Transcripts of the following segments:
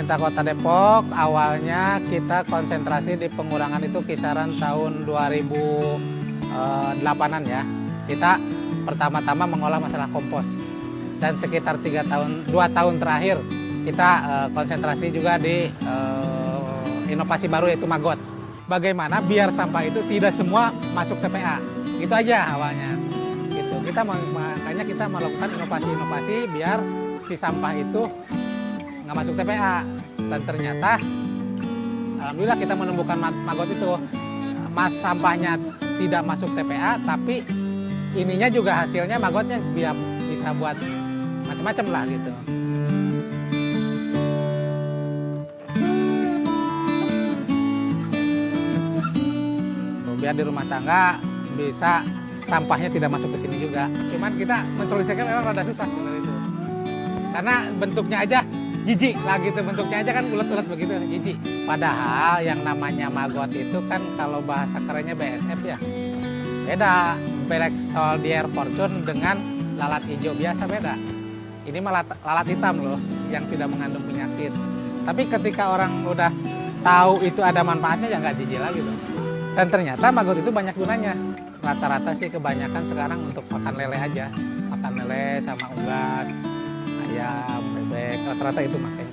pemerintah Kota Depok awalnya kita konsentrasi di pengurangan itu kisaran tahun 2008-an ya. Kita pertama-tama mengolah masalah kompos. Dan sekitar 2 tahun terakhir kita konsentrasi juga di inovasi baru yaitu Magot. Bagaimana biar sampah itu tidak semua masuk TPA. Gitu aja awalnya. Gitu. Makanya kita melakukan inovasi-inovasi biar si sampah itu nggak masuk TPA. Dan ternyata alhamdulillah kita menemukan Magot itu. Sampahnya tidak masuk TPA, tapi ininya juga hasilnya Magotnya bisa buat macam-macam lah gitu. Biar di rumah tangga bisa sampahnya tidak masuk ke sini juga. Cuman kita mensolusikan memang rada susah itu. Karena bentuknya aja jijik lah gitu, bentuknya aja kan ulet-ulet begitu, jijik. Padahal yang namanya Magot itu kan kalau bahasa kerennya BSF ya. Beda, Black Soldier Fortune dengan lalat hijau biasa beda. Ini malah lalat hitam loh yang tidak mengandung penyakit. Tapi ketika orang udah tahu itu ada manfaatnya ya nggak jijik lagi loh. Dan ternyata Magot itu banyak gunanya. Rata-rata sih kebanyakan sekarang untuk makan lele aja. Makan lele sama unggas, ayam, bebek, rata-rata itu makanya.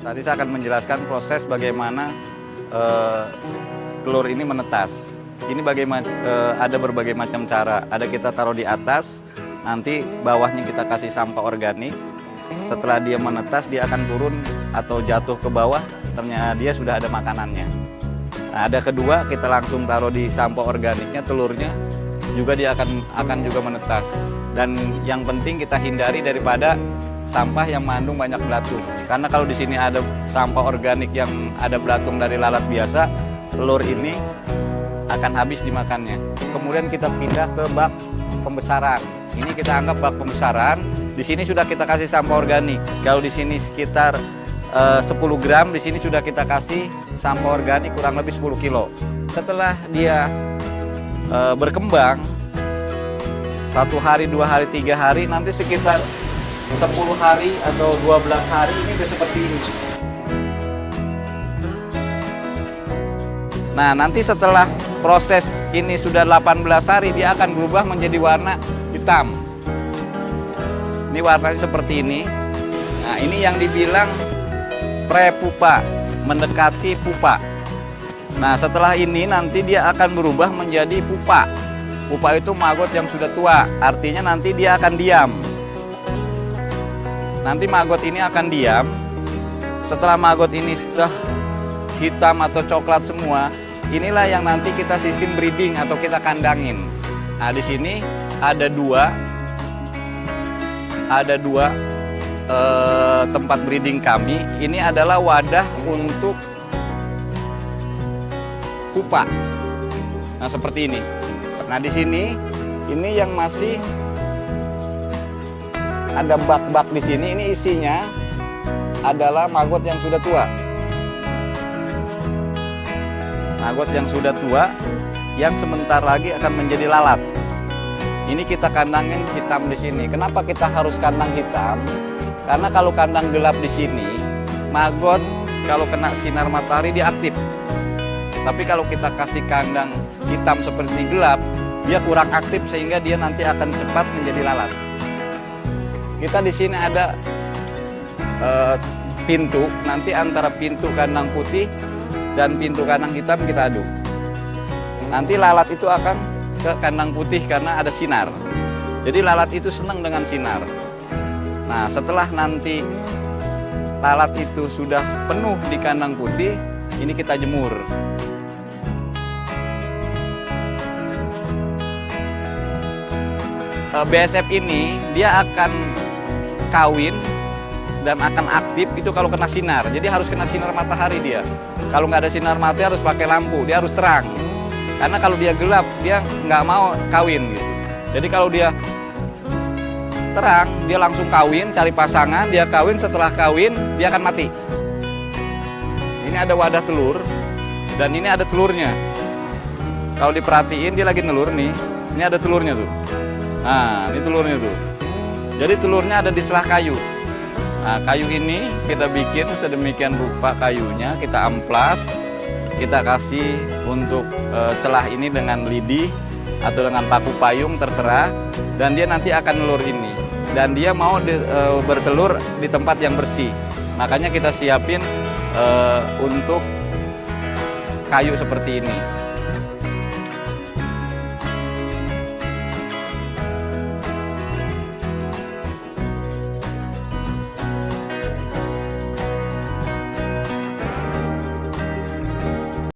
Tadi saya akan menjelaskan proses bagaimana telur ini menetas. Ini bagaimana ada berbagai macam cara. Ada kita taruh di atas, nanti bawahnya kita kasih sampah organik. Setelah dia menetas, dia akan turun atau jatuh ke bawah. Ternyata dia sudah ada makanannya. Nah, ada kedua, kita langsung taruh di sampah organiknya, telurnya juga dia akan juga menetas. Dan yang penting kita hindari daripada sampah yang mengandung banyak belatung. Karena kalau di sini ada sampah organik yang ada belatung dari lalat biasa, telur ini akan habis dimakannya. Kemudian kita pindah ke bak pembesaran. Ini kita anggap bak pembesaran. Di sini sudah kita kasih sampah organik. Kalau di sini sekitar 10 gram, di sini sudah kita kasih sampah organik kurang lebih 10 kilo. Setelah dia berkembang 1 hari, 2 hari, 3 hari, nanti sekitar 10 hari atau 12 hari ini udah seperti ini. Nah, nanti setelah proses ini sudah 18 hari, dia akan berubah menjadi warna hitam. Ini warnanya seperti ini. Nah, ini yang dibilang pre-pupa, mendekati pupa. Nah, setelah ini nanti dia akan berubah menjadi pupa. Pupa itu Magot yang sudah tua, artinya nanti dia akan diam. Nanti Magot ini akan diam. Setelah Magot ini sudah hitam atau coklat semua, inilah yang nanti kita sistem breeding atau kita kandangin. Nah, di sini ada dua tempat breeding kami. Ini adalah wadah untuk pupa. Nah, seperti ini. Nah, di sini ini yang masih ada bak-bak di sini. Ini isinya adalah Magot yang sudah tua. Magot yang sudah tua, yang sebentar lagi akan menjadi lalat. Ini kita kandangin hitam di sini. Kenapa kita harus kandang hitam? Karena kalau kandang gelap di sini, Magot kalau kena sinar matahari dia aktif. Tapi kalau kita kasih kandang hitam seperti gelap, dia kurang aktif sehingga dia nanti akan cepat menjadi lalat. Kita di sini ada pintu, nanti antara pintu kandang putih dan pintu kandang hitam kita aduk. Nanti lalat itu akan ke kandang putih karena ada sinar. Jadi lalat itu senang dengan sinar. Nah, setelah nanti lalat itu sudah penuh di kandang putih, ini kita jemur. BSF ini dia akan kawin dan akan aktif itu kalau kena sinar. Jadi harus kena sinar matahari dia. Kalau nggak ada sinar matahari harus pakai lampu, dia harus terang. Karena kalau dia gelap, dia nggak mau kawin gitu. Jadi kalau dia terang, dia langsung kawin, cari pasangan, dia kawin, setelah kawin, dia akan mati. Ini ada wadah telur. Dan ini ada telurnya. Kalau diperhatiin dia lagi nelur nih. Ini ada telurnya tuh. Nah, ini telurnya tuh. Jadi telurnya ada di selah kayu. Nah, kayu ini kita bikin sedemikian rupa kayunya, kita amplas, kita kasih untuk celah ini dengan lidi atau dengan paku payung terserah, dan dia nanti akan nelur ini. Dan dia mau bertelur di tempat yang bersih. Makanya kita siapin untuk kayu seperti ini.